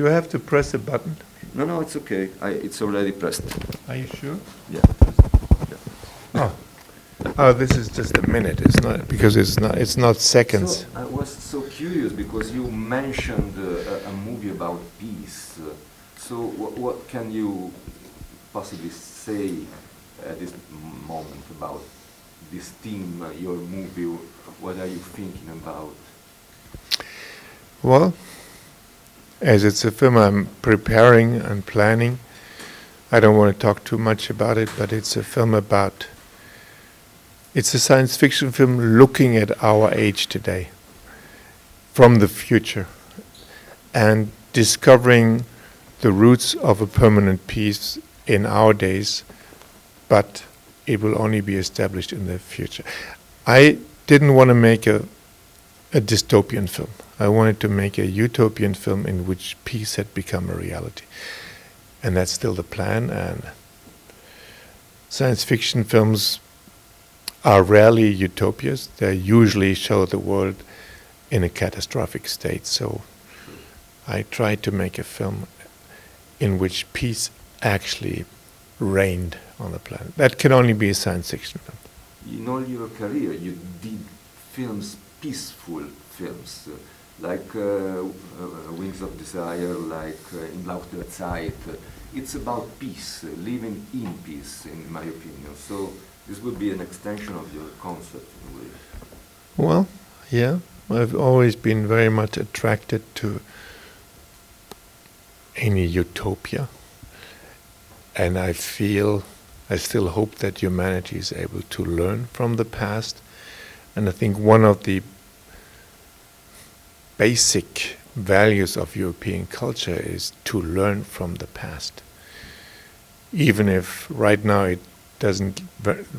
You have to press a button. No, it's okay. It's already pressed. Are you sure? Yeah. Oh. Oh, this is just a minute. It's not because it's not seconds. So I was so curious because you mentioned a movie about peace. So what can you possibly say at this moment about this theme, your movie? What are you thinking about? Well, as it's a film I'm preparing and planning, I don't want to talk too much about it, but it's a film about... It's a science fiction film looking at our age today, from the future, and discovering the roots of a permanent peace in our days, but it will only be established in the future. I didn't want to make a dystopian film. I wanted to make a utopian film in which peace had become a reality. And that's still the plan. And science fiction films are rarely utopias. They usually show the world in a catastrophic state. So I tried to make a film in which peace actually reigned on the planet. That can only be a science fiction film. In all your career, you did films, peaceful films, like Wings of Desire, like In Lauf der Zeit. It's about peace, living in peace, in my opinion. So this would be an extension of your concept, in a way. Well, yeah. I've always been very much attracted to any utopia. And I still hope that humanity is able to learn from the past. And I think one of the basic values of European culture is to learn from the past. Even if right now it doesn't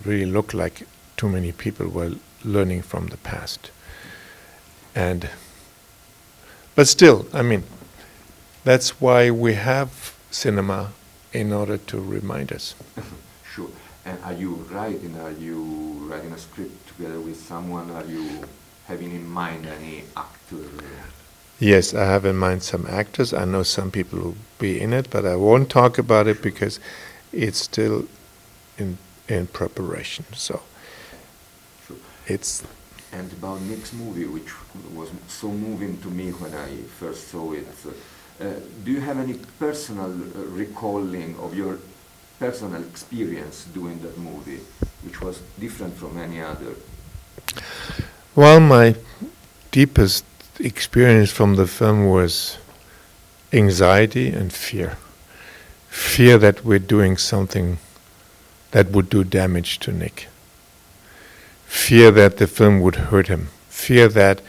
really look like too many people were learning from the past. But still, I mean, that's why we have cinema, in order to remind us. Sure. And are you writing a script together with someone? Are you having in mind any actor? Yes, I have in mind some actors. I know some people who will be in it, but I won't talk about it because it's still in preparation. So sure. It's... And about next movie, which was so moving to me when I first saw it, do you have any personal recalling of your personal experience doing that movie, which was different from any other? Well, my deepest experience from the film was anxiety and fear. Fear that we're doing something that would do damage to Nick. Fear that the film would hurt him. Fear that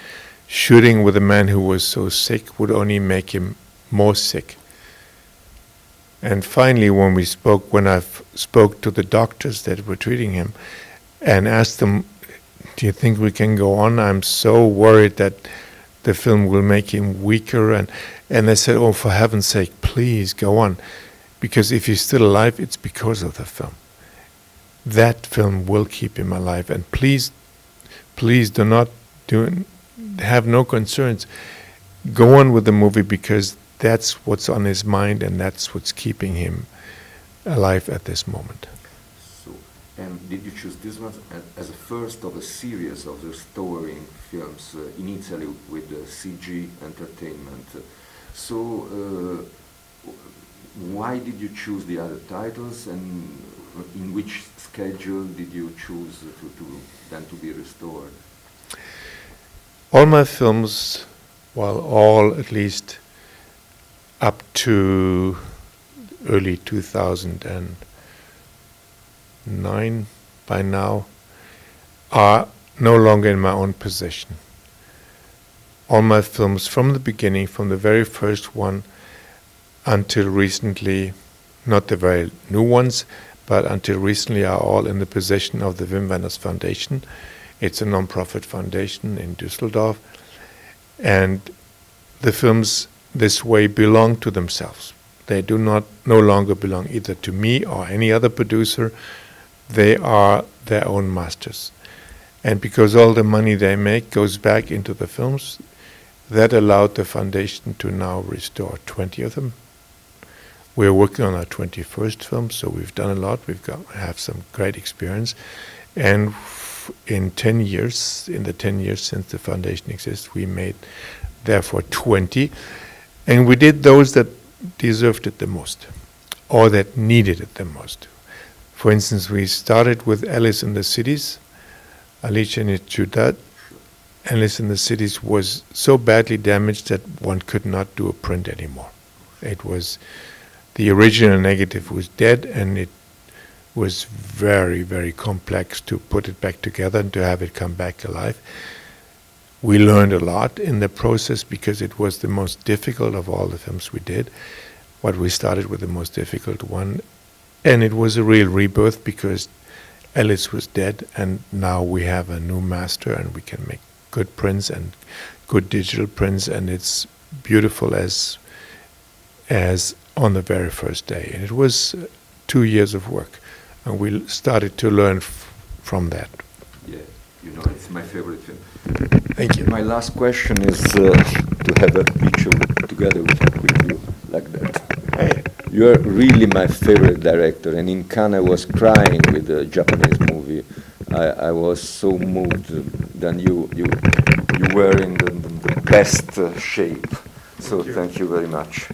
shooting with a man who was so sick would only make him more sick. And finally, when I spoke to the doctors that were treating him and asked them, do you think we can go on? I'm so worried that the film will make him weaker. And they said, oh, for heaven's sake, please go on. Because if he's still alive, it's because of the film. That film will keep him alive. And please do not have no concerns. Go on with the movie because that's what's on his mind and that's what's keeping him alive at this moment. So, and did you choose this one as a first of a series of restoring films in Italy with CG Entertainment? So, why did you choose the other titles, and in which schedule did you choose to be restored? All my films, well, all at least up to early 2009 by now, are no longer in my own possession. All my films from the beginning, from the very first one until recently, not the very new ones, but until recently are all in the possession of the Wim Wenders Foundation. It's a non-profit foundation in Düsseldorf. And the films this way belong to themselves. They do no longer belong either to me or any other producer. They are their own masters. And because all the money they make goes back into the films, That allowed the foundation to now restore 20 of them. We're working on our 21st film, so we've done a lot. Have some great experience. And in the 10 years since the foundation exists, we made, therefore, 20. And we did those that deserved it the most, or that needed it the most. For instance, we started with Alice in the Cities, Alice in Ciudad. Alice in the Cities was so badly damaged that one could not do a print anymore. It was, the original negative was dead, and it was very, very complex to put it back together and to have it come back alive. We learned a lot in the process because it was the most difficult of all the films we did. What we started with the most difficult one, and it was a real rebirth because Alice was dead, and now we have a new master, and we can make good prints and good digital prints, and it's beautiful as on the very first day. And it was 2 years of work, and we started to learn from that. Yeah, it's my favorite film. Thank you. My last question is to have a picture together with you like that. Hey. You are really my favorite director, and in Cannes I was crying with the Japanese movie. I was so moved. Then you were in the best shape. So thank you very much.